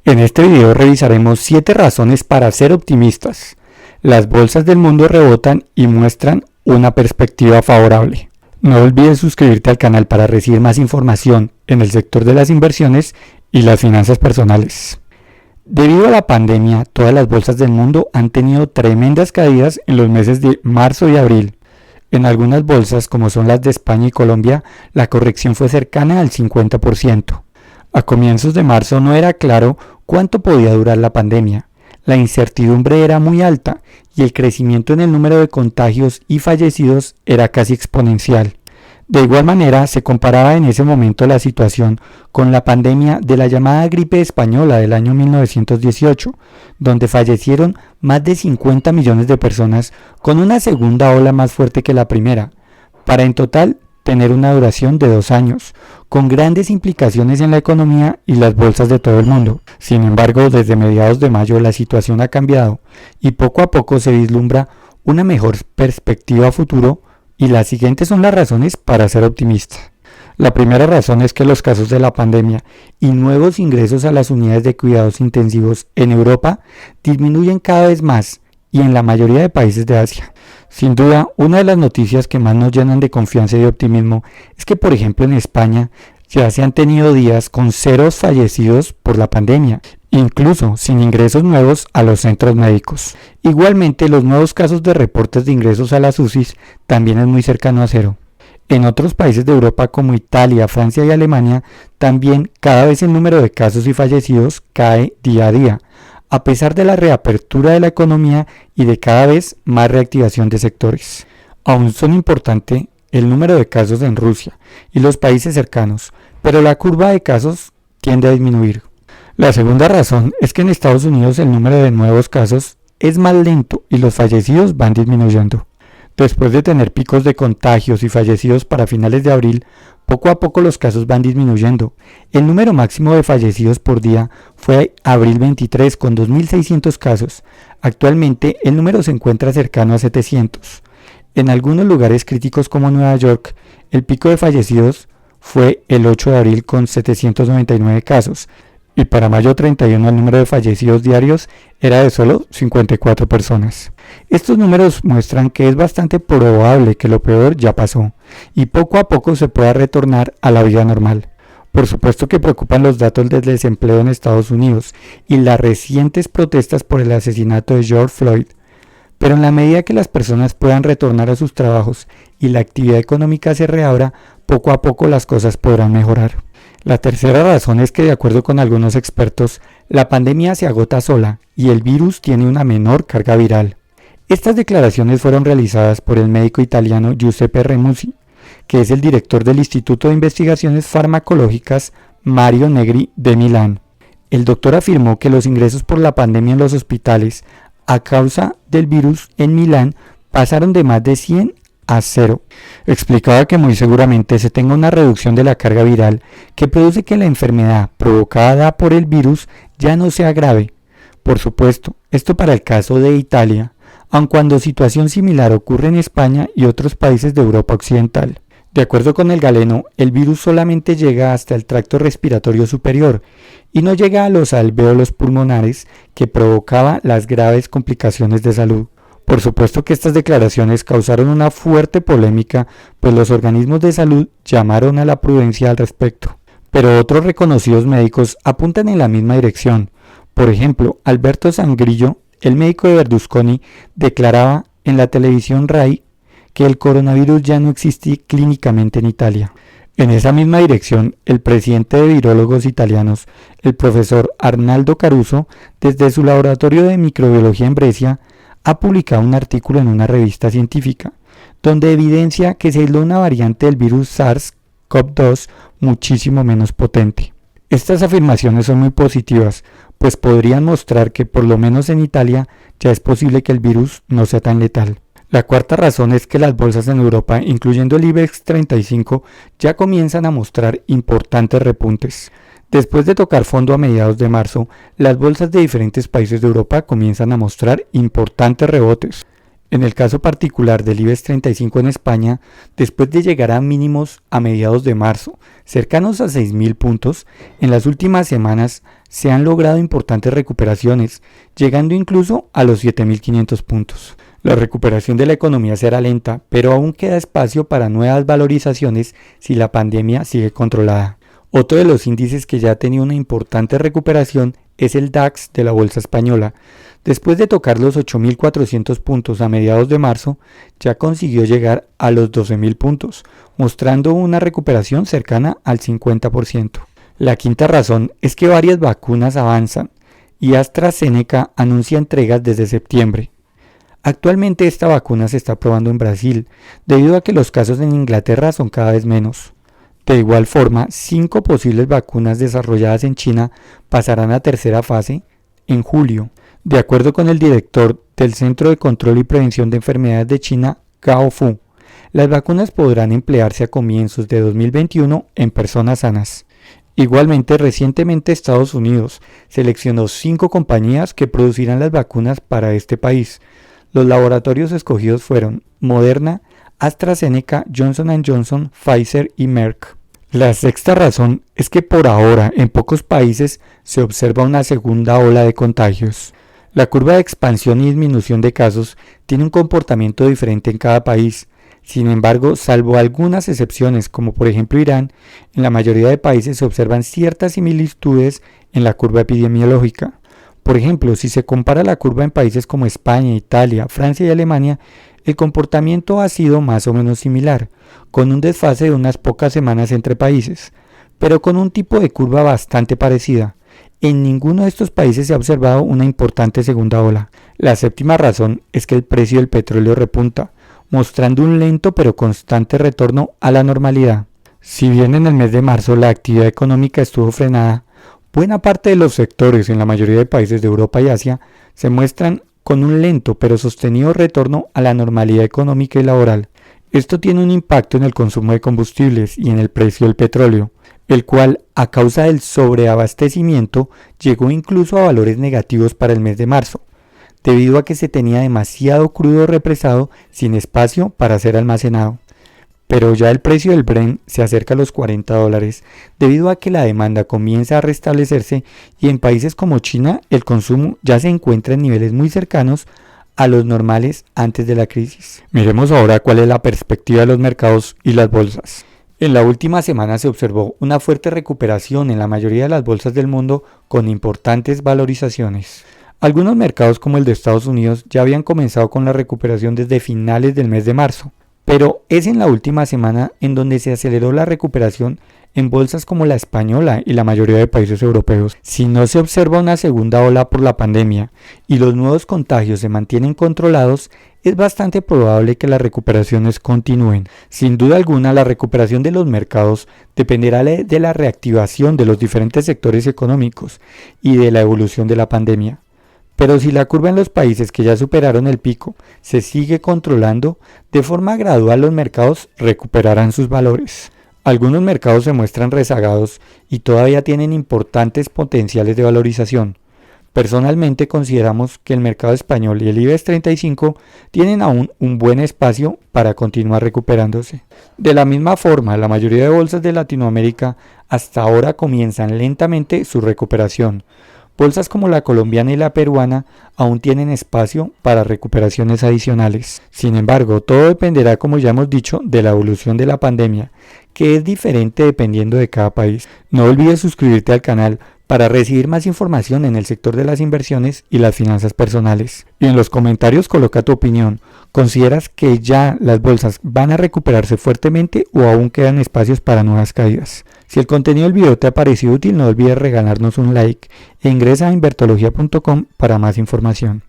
En este video revisaremos 7 razones para ser optimistas. Las bolsas del mundo rebotan y muestran una perspectiva favorable. No olvides suscribirte al canal para recibir más información en el sector de las inversiones y las finanzas personales. Debido a la pandemia, todas las bolsas del mundo han tenido tremendas caídas en los meses de marzo y abril. En algunas bolsas, como son las de España y Colombia, la corrección fue cercana al 50%. A comienzos de marzo no era claro cuánto podía durar la pandemia. La incertidumbre era muy alta y el crecimiento en el número de contagios y fallecidos era casi exponencial. De igual manera, se comparaba en ese momento la situación con la pandemia de la llamada gripe española del año 1918, donde fallecieron más de 50 millones de personas con una segunda ola más fuerte que la primera, para en total tener una duración de 2 años, con grandes implicaciones en la economía y las bolsas de todo el mundo. Sin embargo, desde mediados de mayo la situación ha cambiado y poco a poco se vislumbra una mejor perspectiva a futuro, y las siguientes son las razones para ser optimista. La primera razón es que los casos de la pandemia y nuevos ingresos a las unidades de cuidados intensivos en Europa disminuyen cada vez más y en la mayoría de países de Asia. Sin duda, una de las noticias que más nos llenan de confianza y de optimismo es que, por ejemplo, en España ya se han tenido días con 0 fallecidos por la pandemia, incluso sin ingresos nuevos a los centros médicos. Igualmente, los nuevos casos de reportes de ingresos a las UCIs también es muy cercano a 0. En otros países de Europa como Italia, Francia y Alemania, también cada vez el número de casos y fallecidos cae día a día, a pesar de la reapertura de la economía y de cada vez más reactivación de sectores. Aún son importantes el número de casos en Rusia y los países cercanos, pero la curva de casos tiende a disminuir. La segunda razón es que en Estados Unidos el número de nuevos casos es más lento y los fallecidos van disminuyendo. Después de tener picos de contagios y fallecidos para finales de abril, poco a poco los casos van disminuyendo. El número máximo de fallecidos por día fue abril 23 con 2.600 casos. Actualmente el número se encuentra cercano a 700. En algunos lugares críticos como Nueva York, el pico de fallecidos fue el 8 de abril con 799 casos. Y para mayo 31 el número de fallecidos diarios era de solo 54 personas. Estos números muestran que es bastante probable que lo peor ya pasó y poco a poco se pueda retornar a la vida normal. Por supuesto que preocupan los datos del desempleo en Estados Unidos y las recientes protestas por el asesinato de George Floyd, pero en la medida que las personas puedan retornar a sus trabajos y la actividad económica se reabra, poco a poco las cosas podrán mejorar. La tercera razón es que, de acuerdo con algunos expertos, la pandemia se agota sola y el virus tiene una menor carga viral. Estas declaraciones fueron realizadas por el médico italiano Giuseppe Remusi, que es el director del Instituto de Investigaciones Farmacológicas Mario Negri de Milán. El doctor afirmó que los ingresos por la pandemia en los hospitales a causa del virus en Milán pasaron de más de 100 a 0. Explicaba que muy seguramente se tenga una reducción de la carga viral que produce que la enfermedad provocada por el virus ya no sea grave. Por supuesto, esto para el caso de Italia, aun cuando situación similar ocurre en España y otros países de Europa Occidental. De acuerdo con el galeno, el virus solamente llega hasta el tracto respiratorio superior y no llega a los alvéolos pulmonares que provocaba las graves complicaciones de salud. Por supuesto que estas declaraciones causaron una fuerte polémica, pues los organismos de salud llamaron a la prudencia al respecto. Pero otros reconocidos médicos apuntan en la misma dirección. Por ejemplo, Alberto Sangrillo, el médico de Berlusconi, declaraba en la televisión RAI que el coronavirus ya no existe clínicamente en Italia. En esa misma dirección, el presidente de virólogos italianos, el profesor Arnaldo Caruso, desde su laboratorio de microbiología en Brescia, ha publicado un artículo en una revista científica, donde evidencia que se aisló una variante del virus SARS-CoV-2 muchísimo menos potente. Estas afirmaciones son muy positivas, pues podrían mostrar que por lo menos en Italia ya es posible que el virus no sea tan letal. La cuarta razón es que las bolsas en Europa, incluyendo el IBEX 35, ya comienzan a mostrar importantes repuntes. Después de tocar fondo a mediados de marzo, las bolsas de diferentes países de Europa comienzan a mostrar importantes rebotes. En el caso particular del IBEX 35 en España, después de llegar a mínimos a mediados de marzo, cercanos a 6.000 puntos, en las últimas semanas se han logrado importantes recuperaciones, llegando incluso a los 7.500 puntos. La recuperación de la economía será lenta, pero aún queda espacio para nuevas valorizaciones si la pandemia sigue controlada. Otro de los índices que ya ha tenido una importante recuperación es el DAX de la Bolsa Española. Después de tocar los 8.400 puntos a mediados de marzo, ya consiguió llegar a los 12.000 puntos, mostrando una recuperación cercana al 50%. La quinta razón es que varias vacunas avanzan y AstraZeneca anuncia entregas desde septiembre. Actualmente esta vacuna se está probando en Brasil, debido a que los casos en Inglaterra son cada vez menos. De igual forma, 5 posibles vacunas desarrolladas en China pasarán a tercera fase en julio. De acuerdo con el director del Centro de Control y Prevención de Enfermedades de China, Gao Fu, las vacunas podrán emplearse a comienzos de 2021 en personas sanas. Igualmente, recientemente Estados Unidos seleccionó 5 compañías que producirán las vacunas para este país. Los laboratorios escogidos fueron Moderna, AstraZeneca, Johnson & Johnson, Pfizer y Merck. La sexta razón es que por ahora en pocos países se observa una segunda ola de contagios. La curva de expansión y disminución de casos tiene un comportamiento diferente en cada país. Sin embargo, salvo algunas excepciones como por ejemplo Irán, en la mayoría de países se observan ciertas similitudes en la curva epidemiológica. Por ejemplo, si se compara la curva en países como España, Italia, Francia y Alemania, el comportamiento ha sido más o menos similar, con un desfase de unas pocas semanas entre países, pero con un tipo de curva bastante parecida. En ninguno de estos países se ha observado una importante segunda ola. La séptima razón es que el precio del petróleo repunta, mostrando un lento pero constante retorno a la normalidad. Si bien en el mes de marzo la actividad económica estuvo frenada, buena parte de los sectores en la mayoría de países de Europa y Asia se muestran con un lento pero sostenido retorno a la normalidad económica y laboral. Esto tiene un impacto en el consumo de combustibles y en el precio del petróleo, el cual, a causa del sobreabastecimiento, llegó incluso a valores negativos para el mes de marzo, debido a que se tenía demasiado crudo represado sin espacio para ser almacenado. Pero ya el precio del Brent se acerca a los $40 debido a que la demanda comienza a restablecerse y en países como China el consumo ya se encuentra en niveles muy cercanos a los normales antes de la crisis. Miremos ahora cuál es la perspectiva de los mercados y las bolsas. En la última semana se observó una fuerte recuperación en la mayoría de las bolsas del mundo con importantes valorizaciones. Algunos mercados como el de Estados Unidos ya habían comenzado con la recuperación desde finales del mes de marzo. Pero es en la última semana en donde se aceleró la recuperación en bolsas como la española y la mayoría de países europeos. Si no se observa una segunda ola por la pandemia y los nuevos contagios se mantienen controlados, es bastante probable que las recuperaciones continúen. Sin duda alguna, la recuperación de los mercados dependerá de la reactivación de los diferentes sectores económicos y de la evolución de la pandemia. Pero si la curva en los países que ya superaron el pico se sigue controlando, de forma gradual los mercados recuperarán sus valores. Algunos mercados se muestran rezagados y todavía tienen importantes potenciales de valorización. Personalmente consideramos que el mercado español y el IBEX 35 tienen aún un buen espacio para continuar recuperándose. De la misma forma, la mayoría de bolsas de Latinoamérica hasta ahora comienzan lentamente su recuperación. Bolsas como la colombiana y la peruana aún tienen espacio para recuperaciones adicionales. Sin embargo, todo dependerá, como ya hemos dicho, de la evolución de la pandemia, que es diferente dependiendo de cada país. No olvides suscribirte al canal para recibir más información en el sector de las inversiones y las finanzas personales. Y en los comentarios coloca tu opinión. ¿Consideras que ya las bolsas van a recuperarse fuertemente o aún quedan espacios para nuevas caídas? Si el contenido del video te ha parecido útil, no olvides regalarnos un like e ingresa a invertología.com para más información.